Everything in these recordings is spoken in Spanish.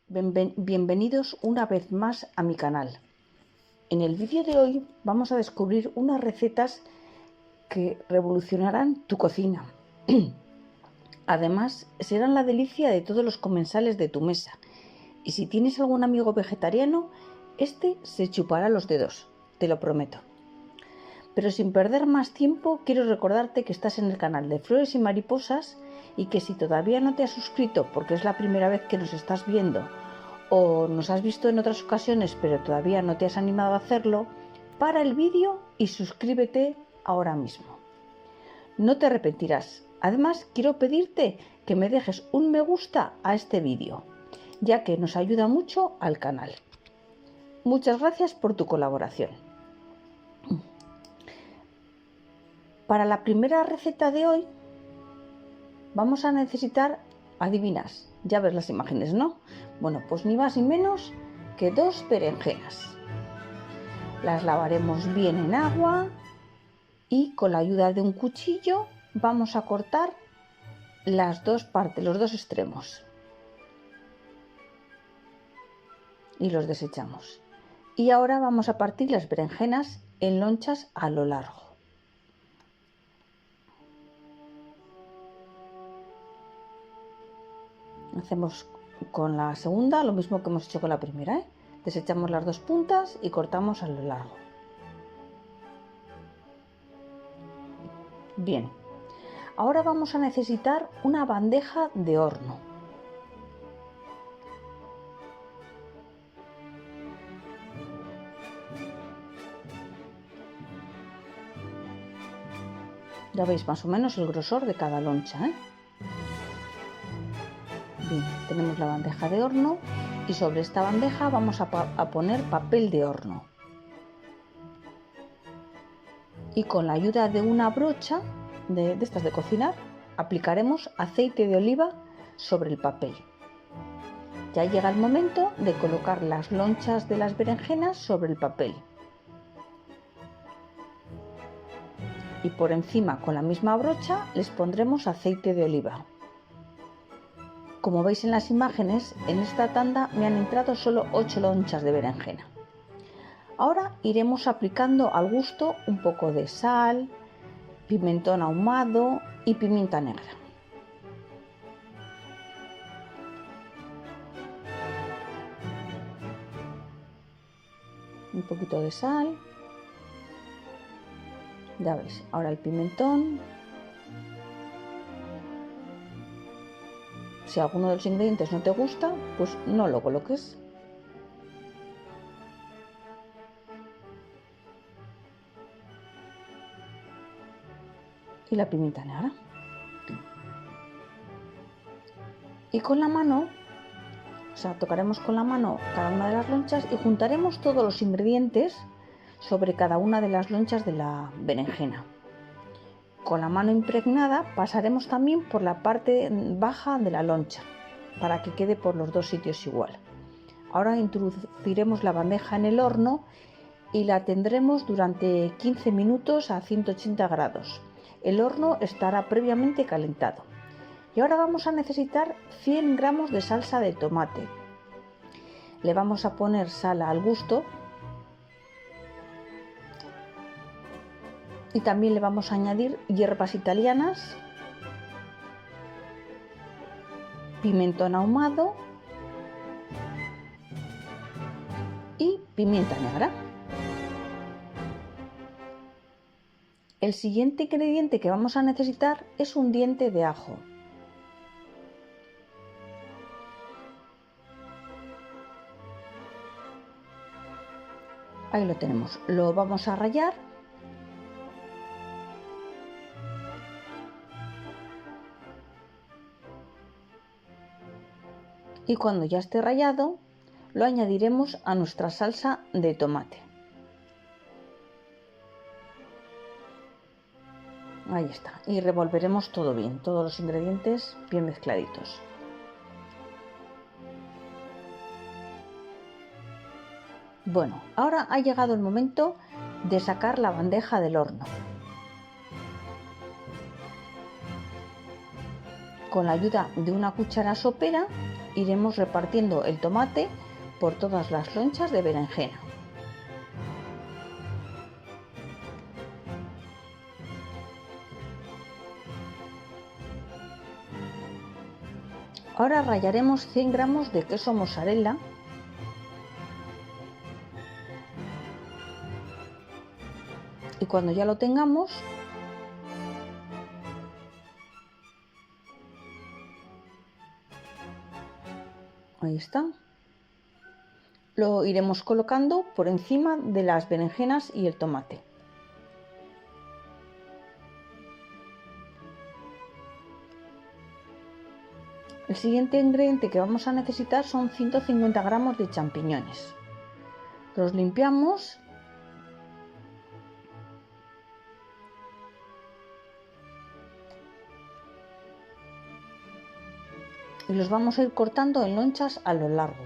Bienvenidos una vez más a mi canal. En el vídeo de hoy vamos a descubrir unas recetas que revolucionarán tu cocina. Además, serán la delicia de todos los comensales de tu mesa. Y si tienes algún amigo vegetariano, este se chupará los dedos, te lo prometo. Pero sin perder más tiempo, quiero recordarte que estás en el canal de Flores y Mariposas y que si todavía no te has suscrito porque es la primera vez que nos estás viendo o nos has visto en otras ocasiones pero todavía no te has animado a hacerlo, para el vídeo y suscríbete ahora mismo. No te arrepentirás. Además, quiero pedirte que me dejes un me gusta a este vídeo, ya que nos ayuda mucho al canal. Muchas gracias por tu colaboración. Para la primera receta de hoy vamos a necesitar, adivinas, ya ves las imágenes, ¿no? Bueno, pues ni más ni menos que 2 berenjenas. Las lavaremos bien en agua y con la ayuda de un cuchillo vamos a cortar las dos partes, los dos extremos, y los desechamos. Y ahora vamos a partir las berenjenas en lonchas a lo largo. Hacemos con la segunda lo mismo que hemos hecho con la primera, ¿eh? Desechamos las dos puntas y cortamos a lo largo. Bien, ahora vamos a necesitar una bandeja de horno. Ya veis más o menos el grosor de cada loncha, ¿eh? Bien, tenemos la bandeja de horno y sobre esta bandeja vamos a poner papel de horno. Y con la ayuda de una brocha de estas de cocinar, aplicaremos aceite de oliva sobre el papel. Ya llega el momento de colocar las lonchas de las berenjenas sobre el papel. Y por encima, con la misma brocha, les pondremos aceite de oliva. Como veis en las imágenes, en esta tanda me han entrado solo 8 lonchas de berenjena. Ahora iremos aplicando al gusto un poco de sal, pimentón ahumado y pimienta negra. Un poquito de sal. Ya veis, ahora el pimentón. Si alguno de los ingredientes no te gusta, pues no lo coloques. Y la pimienta negra. Y con la mano, tocaremos con la mano cada una de las lonchas y juntaremos todos los ingredientes sobre cada una de las lonchas de la berenjena. Con la mano impregnada pasaremos también por la parte baja de la loncha para que quede por los dos sitios igual. Ahora introduciremos la bandeja en el horno y la tendremos durante 15 minutos a 180 grados. El horno estará previamente calentado. Y ahora vamos a necesitar 100 gramos de salsa de tomate. Le vamos a poner sal al gusto. Y también le vamos a añadir hierbas italianas, pimentón ahumado y pimienta negra. El siguiente ingrediente que vamos a necesitar es un diente de ajo. Ahí lo tenemos. Lo vamos a rallar. Y cuando ya esté rallado, lo añadiremos a nuestra salsa de tomate. Ahí está. Y revolveremos todo bien, todos los ingredientes bien mezcladitos. Bueno, ahora ha llegado el momento de sacar la bandeja del horno. Con la ayuda de una cuchara sopera iremos repartiendo el tomate por todas las lonchas de berenjena. Ahora rallaremos 100 gramos de queso mozzarella y cuando ya lo tengamos, ahí está, lo iremos colocando por encima de las berenjenas y el tomate. El siguiente ingrediente que vamos a necesitar son 150 gramos de champiñones. Los limpiamos y los vamos a ir cortando en lonchas a lo largo.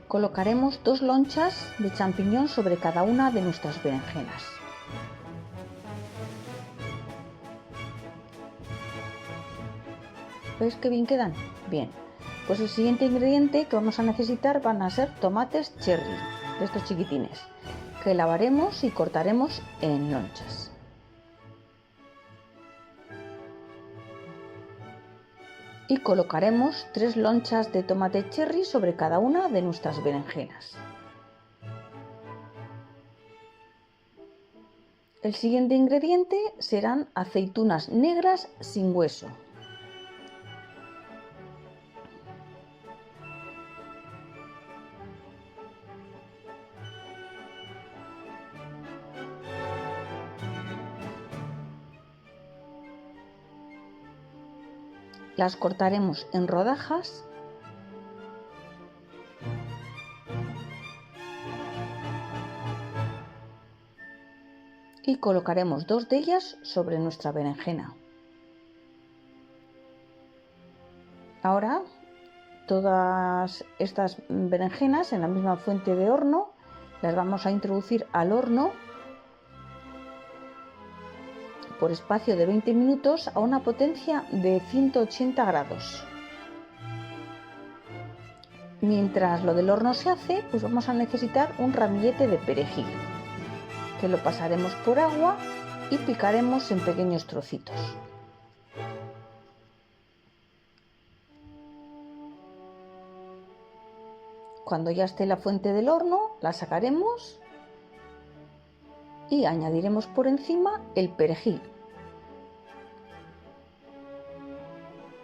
Colocaremos 2 lonchas de champiñón sobre cada una de nuestras berenjenas. ¿Veis qué bien quedan? Bien, pues el siguiente ingrediente que vamos a necesitar van a ser tomates cherry, de estos chiquitines, que lavaremos y cortaremos en lonchas. Y colocaremos 3 lonchas de tomate cherry sobre cada una de nuestras berenjenas. El siguiente ingrediente serán aceitunas negras sin hueso. Las cortaremos en rodajas y colocaremos 2 de ellas sobre nuestra berenjena. Ahora todas estas berenjenas en la misma fuente de horno las vamos a introducir al horno por espacio de 20 minutos a una potencia de 180 grados. Mientras lo del horno se hace, pues vamos a necesitar un ramillete de perejil, que lo pasaremos por agua y picaremos en pequeños trocitos. Cuando ya esté la fuente del horno, la sacaremos y añadiremos por encima el perejil.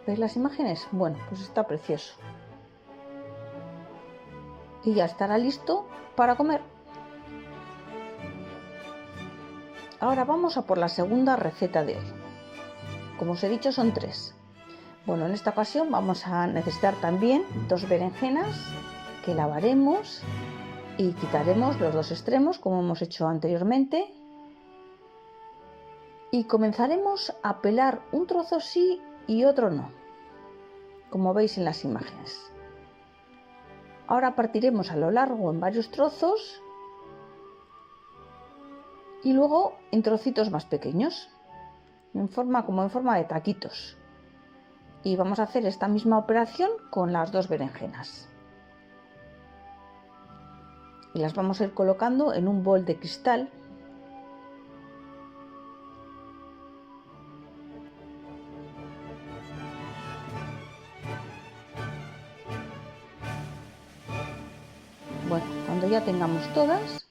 ¿Veis las imágenes? Bueno, pues está precioso. Y ya estará listo para comer. Ahora vamos a por la segunda receta de hoy. Como os he dicho, son 3. Bueno, en esta ocasión vamos a necesitar también 2 berenjenas que lavaremos y quitaremos los 2 extremos como hemos hecho anteriormente. Y comenzaremos a pelar un trozo sí y otro no, como veis en las imágenes. Ahora partiremos a lo largo en varios trozos y luego en trocitos más pequeños, en forma de taquitos. Y vamos a hacer esta misma operación con las 2 berenjenas. Y las vamos a ir colocando en un bol de cristal. Bueno, cuando ya tengamos todas,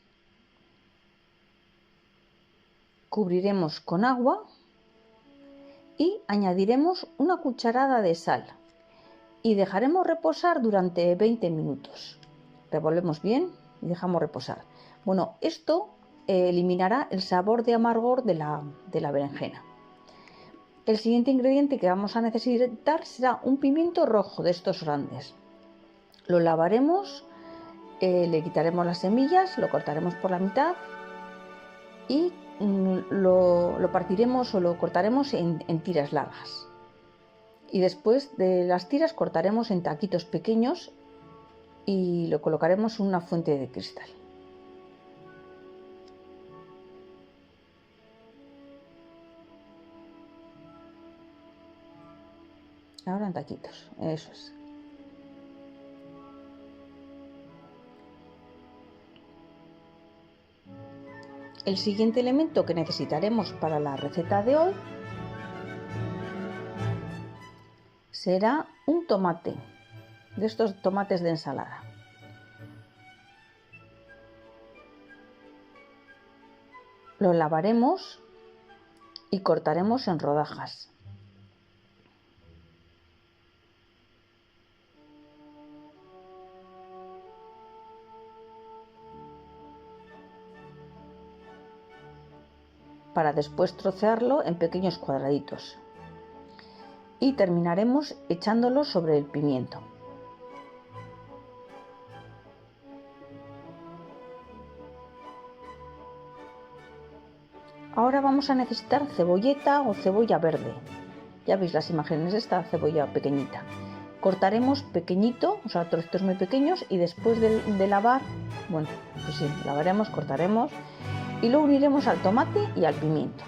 cubriremos con agua y añadiremos una cucharada de sal y dejaremos reposar durante 20 minutos. Revolvemos bien y dejamos reposar. Bueno, esto eliminará el sabor de amargor de la berenjena. El siguiente ingrediente que vamos a necesitar será un pimiento rojo de estos grandes. Lo lavaremos, le quitaremos las semillas, lo cortaremos por la mitad y lo partiremos o lo cortaremos en tiras largas. Y después de las tiras cortaremos en taquitos pequeños y lo colocaremos en una fuente de cristal. Ahora en taquitos, eso es. El siguiente elemento que necesitaremos para la receta de hoy será un tomate, de estos tomates de ensalada. Lo lavaremos y cortaremos en rodajas. Para después trocearlo en pequeños cuadraditos. Y terminaremos echándolo sobre el pimiento. Ahora vamos a necesitar cebolleta o cebolla verde. Ya veis las imágenes de esta cebolla pequeñita. Cortaremos pequeñito, o sea, trocitos muy pequeños, y después de lavar, bueno, pues sí, lavaremos, cortaremos y lo uniremos al tomate y al pimiento.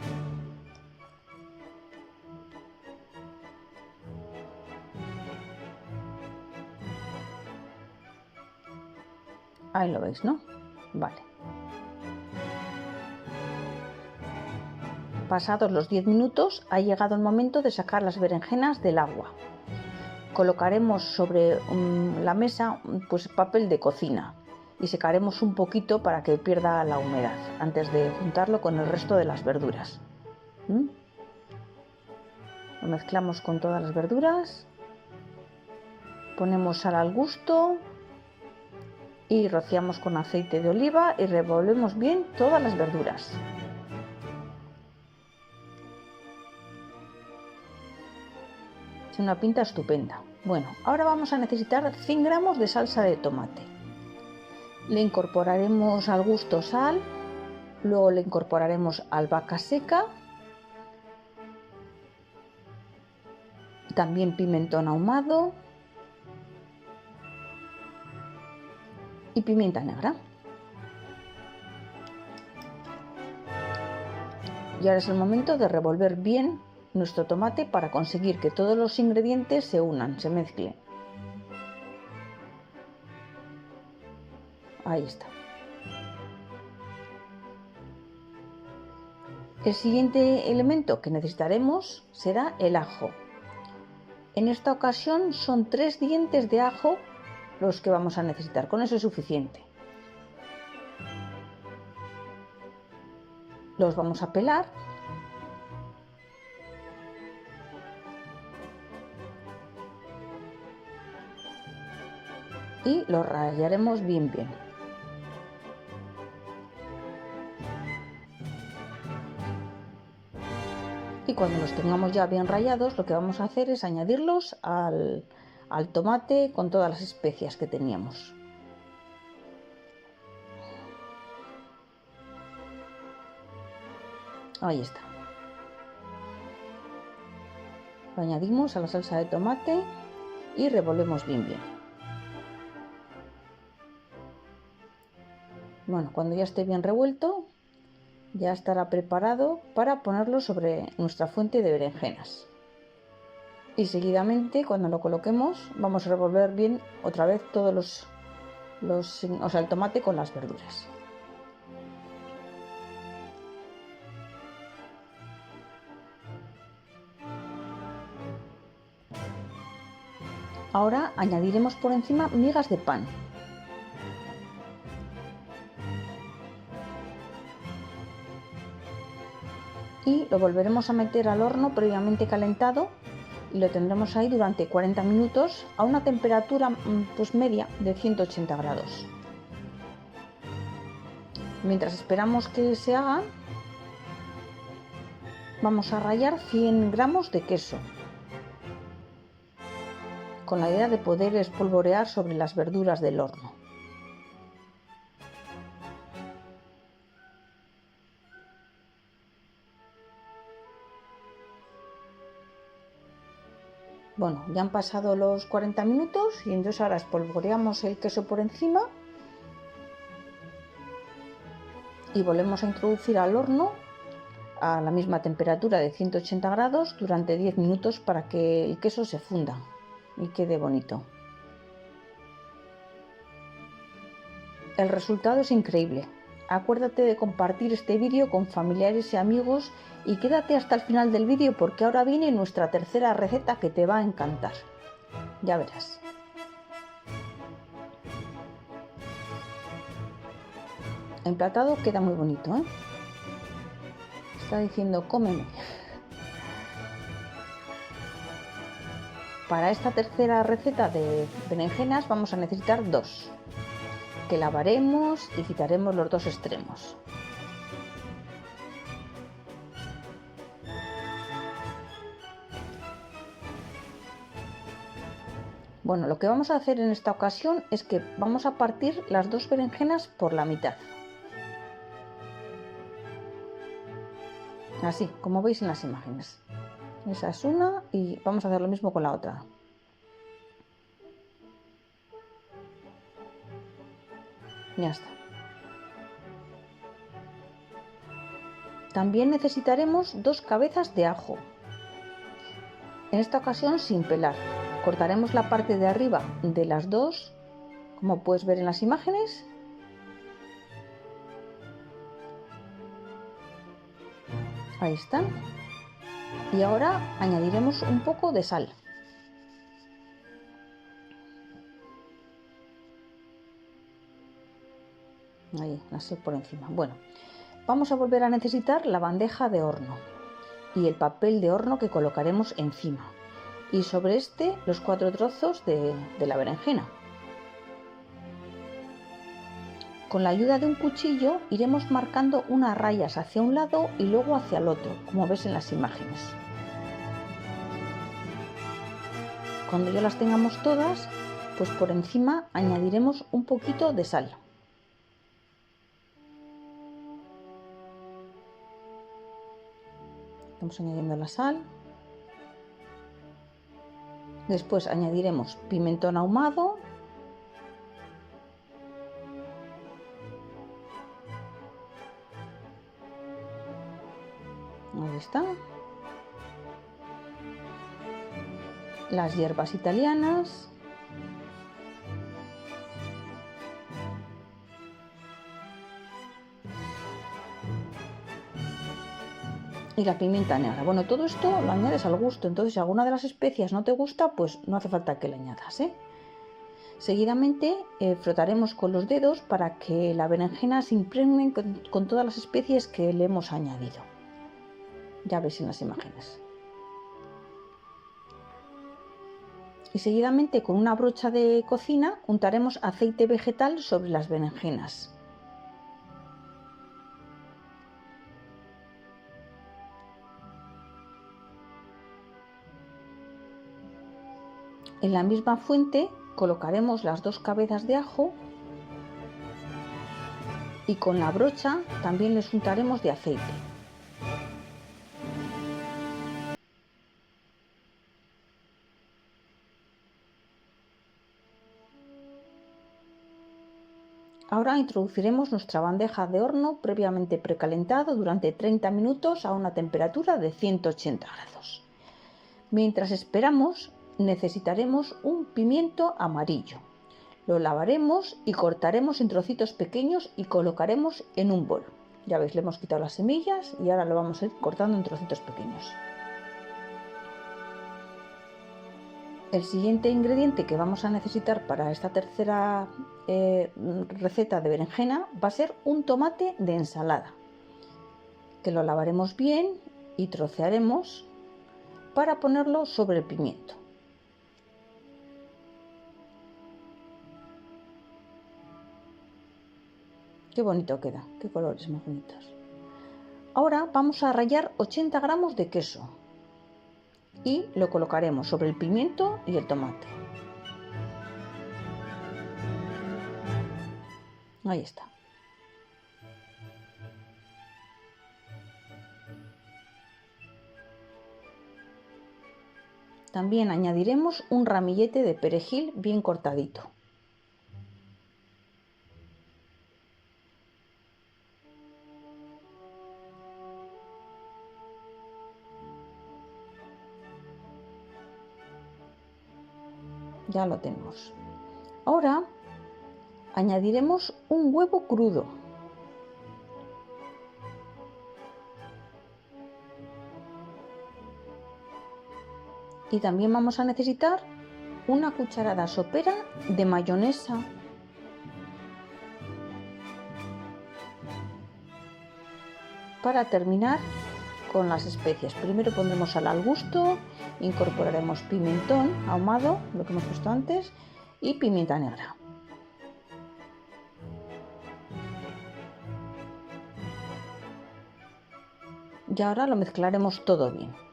Ahí lo veis, ¿no? Vale. Pasados los 10 minutos ha llegado el momento de sacar las berenjenas del agua. Colocaremos sobre la mesa pues papel de cocina y secaremos un poquito para que pierda la humedad antes de juntarlo con el resto de las verduras. Lo mezclamos con todas las verduras, ponemos sal al gusto y rociamos con aceite de oliva y revolvemos bien todas las verduras. Es una pinta estupenda. Bueno, ahora vamos a necesitar 100 gramos de salsa de tomate. Le incorporaremos al gusto sal, luego le incorporaremos albahaca seca, también pimentón ahumado y pimienta negra. Y ahora es el momento de revolver bien nuestro tomate para conseguir que todos los ingredientes se unan, se mezclen. Ahí está. El siguiente elemento que necesitaremos será el ajo. En esta ocasión son 3 dientes de ajo los que vamos a necesitar, con eso es suficiente. Los vamos a pelar y los rallaremos bien. Y cuando los tengamos ya bien rallados, lo que vamos a hacer es añadirlos al tomate con todas las especias que teníamos. Ahí está. Lo añadimos a la salsa de tomate y revolvemos bien. Bueno, cuando ya esté bien revuelto, ya estará preparado para ponerlo sobre nuestra fuente de berenjenas. Y seguidamente, cuando lo coloquemos, vamos a revolver bien otra vez todos el tomate con las verduras. Ahora añadiremos por encima migas de pan. Y lo volveremos a meter al horno previamente calentado y lo tendremos ahí durante 40 minutos a una temperatura pues media de 180 grados. Mientras esperamos que se hagan, vamos a rallar 100 gramos de queso, con la idea de poder espolvorear sobre las verduras del horno. Bueno, ya han pasado los 40 minutos y entonces ahora espolvoreamos el queso por encima y volvemos a introducir al horno a la misma temperatura de 180 grados durante 10 minutos para que el queso se funda y quede bonito. El resultado es increíble. Acuérdate de compartir este vídeo con familiares y amigos y quédate hasta el final del vídeo porque ahora viene nuestra tercera receta que te va a encantar. Ya verás. Emplatado queda muy bonito, ¿eh? Está diciendo cómeme. Para esta tercera receta de berenjenas vamos a necesitar dos, que lavaremos y quitaremos los dos extremos. Bueno, lo que vamos a hacer en esta ocasión es que vamos a partir las dos berenjenas por la mitad. Así, como veis en las imágenes. Esa es una y vamos a hacer lo mismo con la otra. Ya está. También necesitaremos dos cabezas de ajo. En esta ocasión sin pelar. Cortaremos la parte de arriba de las dos, como puedes ver en las imágenes. Ahí están. Y ahora añadiremos un poco de sal. Ahí, así por encima. Bueno, vamos a volver a necesitar la bandeja de horno y el papel de horno que colocaremos encima. Y sobre este los 4 trozos de la berenjena. Con la ayuda de un cuchillo iremos marcando unas rayas hacia un lado y luego hacia el otro, como ves en las imágenes. Cuando ya las tengamos todas, pues por encima añadiremos un poquito de sal. Vamos añadiendo la sal. Después añadiremos pimentón ahumado. Ahí está. Las hierbas italianas. Y la pimienta negra. Bueno, todo esto lo añades al gusto, entonces si alguna de las especias no te gusta, pues no hace falta que le añadas, ¿eh? Seguidamente frotaremos con los dedos para que la berenjena se impregne con todas las especies que le hemos añadido. Ya veis en las imágenes. Y seguidamente con una brocha de cocina untaremos aceite vegetal sobre las berenjenas. En la misma fuente colocaremos las dos cabezas de ajo y con la brocha también les untaremos de aceite. Ahora introduciremos nuestra bandeja de horno previamente precalentado durante 30 minutos a una temperatura de 180 grados. Mientras esperamos, necesitaremos un pimiento amarillo. Lo lavaremos y cortaremos en trocitos pequeños y colocaremos en un bol. Ya veis, le hemos quitado las semillas y ahora lo vamos a ir cortando en trocitos pequeños. El siguiente ingrediente que vamos a necesitar para esta tercera receta de berenjena va a ser un tomate de ensalada, que lo lavaremos bien y trocearemos para ponerlo sobre el pimiento. Qué bonito queda, qué colores más bonitos. Ahora vamos a rallar 80 gramos de queso y lo colocaremos sobre el pimiento y el tomate. Ahí está. también añadiremos un ramillete de perejil bien cortadito. Ya lo tenemos. Ahora añadiremos un huevo crudo. Y también vamos a necesitar una cucharada sopera de mayonesa. Para terminar con las especias, primero pondremos sal al gusto, incorporaremos pimentón ahumado, lo que hemos puesto antes, y pimienta negra. Y ahora lo mezclaremos todo bien.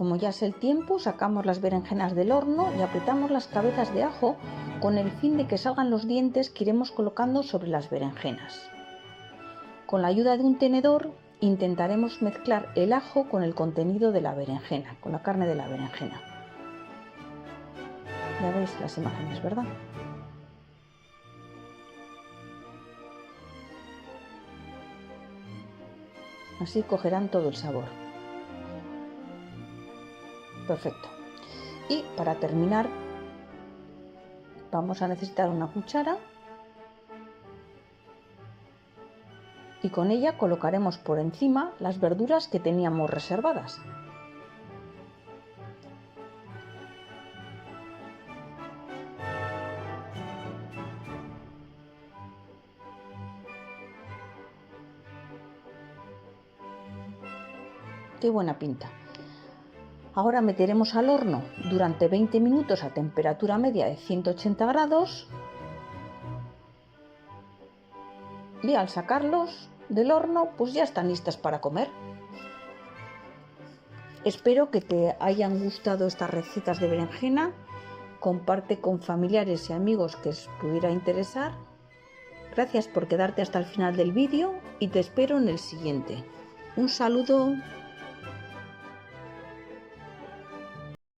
Como ya es el tiempo, sacamos las berenjenas del horno y apretamos las cabezas de ajo con el fin de que salgan los dientes que iremos colocando sobre las berenjenas. Con la ayuda de un tenedor intentaremos mezclar el ajo con el contenido de la berenjena, con la carne de la berenjena. Ya veis las imágenes, ¿verdad? Así cogerán todo el sabor. Perfecto. Y para terminar vamos a necesitar una cuchara y con ella colocaremos por encima las verduras que teníamos reservadas. ¡Qué buena pinta! Ahora meteremos al horno durante 20 minutos a temperatura media de 180 grados y al sacarlos del horno pues ya están listas para comer. Espero que te hayan gustado estas recetas de berenjena. Comparte con familiares y amigos que os pudiera interesar. Gracias por quedarte hasta el final del vídeo y te espero en el siguiente. Un saludo.